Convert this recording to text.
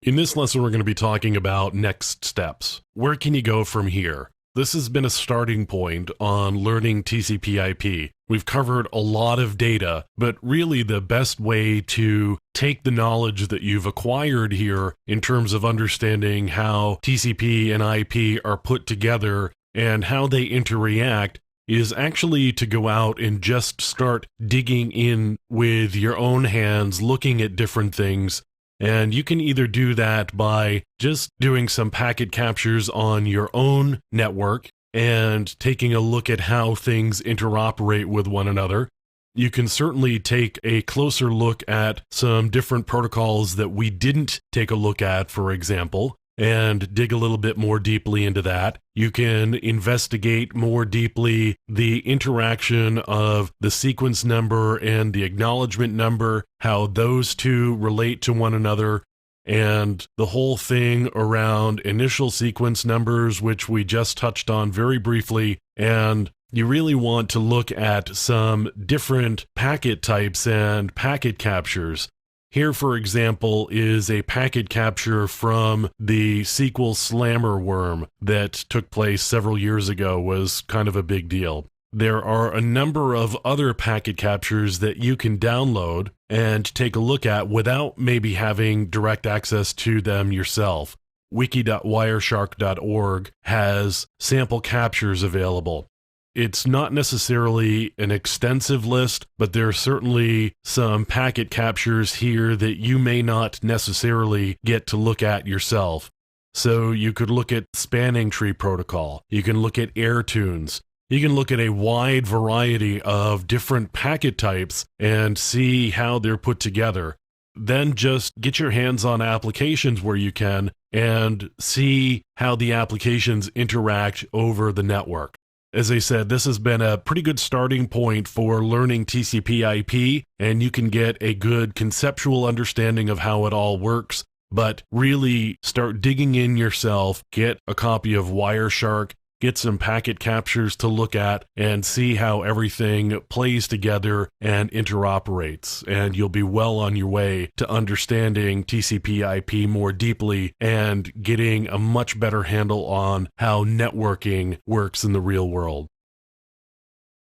In this lesson, we're going to be talking about next steps. Where can you go from here? This has been a starting point on learning TCP/IP. We've covered a lot of data, but really the best way to take the knowledge that you've acquired here in terms of understanding how TCP and IP are put together and how they interact is actually to go out and just start digging in with your own hands, looking at different things. And you can either do that by just doing some packet captures on your own network and taking a look at how things interoperate with one another. You can certainly take a closer look at some different protocols that we didn't take a look at, for example, and dig a little bit more deeply into that. You can investigate more deeply the interaction of the sequence number and the acknowledgment number, how those two relate to one another, and the whole thing around initial sequence numbers, which we just touched on very briefly. And you really want to look at some different packet types and packet captures. Here, for example, is a packet capture from the SQL Slammer worm that took place several years ago, was kind of a big deal. There are a number of other packet captures that you can download and take a look at without maybe having direct access to them yourself. wiki.wireshark.org has sample captures available. It's not necessarily an extensive list, but there are certainly some packet captures here that you may not necessarily get to look at yourself. So you could look at spanning tree protocol. You can look at AirTunes. You can look at a wide variety of different packet types and see how they're put together. Then just get your hands on applications where you can and see how the applications interact over the network. As I said, this has been a pretty good starting point for learning TCP/IP, and you can get a good conceptual understanding of how it all works, but really start digging in yourself, get a copy of Wireshark, get some packet captures to look at, and see how everything plays together and interoperates. And you'll be well on your way to understanding TCP/IP more deeply and getting a much better handle on how networking works in the real world.